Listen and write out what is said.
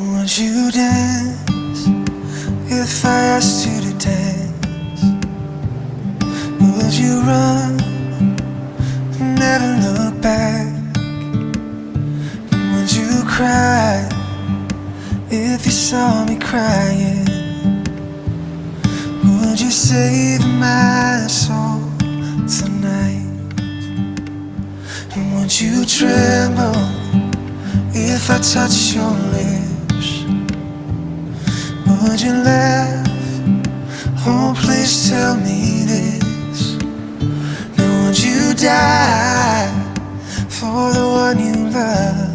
Would you dance if I asked you to dance? Would you run and never look back? Would you cry if you saw me crying? Would you save my soul tonight? And would you tremble if I touch your lips? Would you laugh? Oh, please tell me this. Now would you die for the one you love?